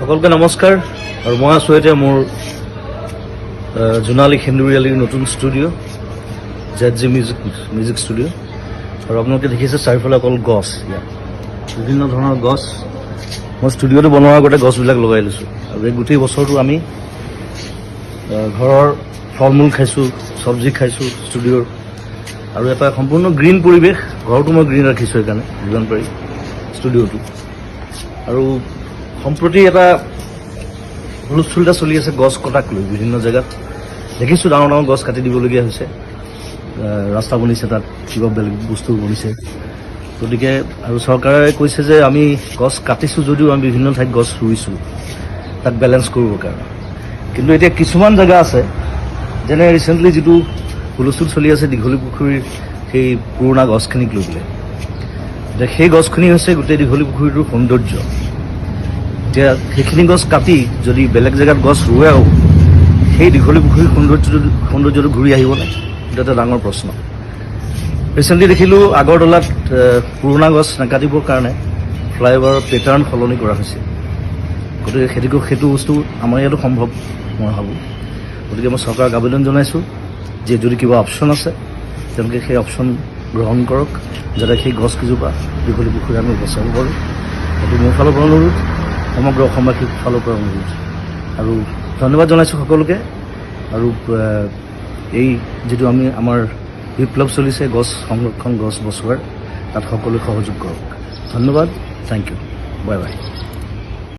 সকলকে নমস্কাৰ আৰু মই আছোঁ এতিয়া মোৰ জোনালী সেন্দুৰীয়ালীৰ নতুন ষ্টুডিঅ' ZG মিউজিক ষ্টুডিঅ' আৰু আপোনালোকে দেখিছে চাৰিওফালে অকল গছ, ইয়াত বিভিন্ন ধৰণৰ গছ। মই ষ্টুডিঅ'টো বনোৱাৰ আগতে গছবিলাক লগাই লৈছোঁ আৰু এই গোটেই বছৰটো আমি ঘৰৰ ফল মূল খাইছোঁ, চব্জি খাইছোঁ ষ্টুডিঅ'ৰ, আৰু এটা সম্পূৰ্ণ গ্ৰীণ পৰিৱেশ। ঘৰটো মই গ্ৰীণ ৰাখিছোঁ সেইকাৰণে যিমান পাৰি ষ্টুডিঅ'টো। আৰু সম্প্ৰতি এটা হুলস্থুল এটা চলি আছে গছ কটাক লৈ। বিভিন্ন জেগাত দেখিছোঁ ডাঙৰ ডাঙৰ গছ কাটি দিবলগীয়া হৈছে, ৰাস্তা বনিছে, তাত কিবা বেলেগ বস্তু বনিছে। গতিকে আৰু চৰকাৰে কৈছে যে আমি গছ কাটিছোঁ যদিও আমি বিভিন্ন ঠাইত গছ ৰুইছোঁ তাক বেলেঞ্চ কৰিবৰ কাৰণে। কিন্তু এতিয়া কিছুমান জেগা আছে, যেনে ৰিচেণ্টলি যিটো হুলস্থুল চলি আছে দীঘলী পুখুৰীৰ সেই পুৰণা গছখিনিক লৈ পেলাই। এতিয়া সেই গছখিনি হৈছে গোটেই দীঘলী পুখুৰীটোৰ সৌন্দৰ্য। এতিয়া সেইখিনি গছ কাটি যদি বেলেগ জেগাত গছ ৰুৱেও সেই দীঘলী পুখুৰীৰ সৌন্দৰ্যটো ঘূৰি আহিবনে, সেইটো এটা ডাঙৰ প্ৰশ্ন। ৰিচেণ্টলি দেখিলোঁ আগৰতলাত পুৰণা গছ নাকাটিবৰ কাৰণে ফ্লাইঅভাৰৰ পেটাৰ্ণ সলনি কৰা হৈছে। গতিকে সেইটো বস্তু আমাৰ ইয়াতো সম্ভৱ মই ভাবোঁ। গতিকে মই চৰকাৰক আবেদন জনাইছোঁ যে যদি কিবা অপশ্যন আছে তেওঁলোকে সেই অপশ্যন গ্ৰহণ কৰক, যাতে সেই গছকেইজোপা দীঘলী পুখুৰী আমি বচাব পাৰোঁ। সেইটো মোৰ ফালৰ পৰা অনুৰোধ, সমগ্ৰ অসমবাসীৰ ফালৰ পৰা অনুৰোধ। আৰু ধন্যবাদ জনাইছোঁ সকলোকে। আৰু এই যিটো আমাৰ বিপ্লৱ চলিছে গছ সংৰক্ষণ, গছ বচোৱাৰ, তাত সকলোৱে সহযোগ কৰক। ধন্যবাদ, থেংক ইউ, বাই বাই।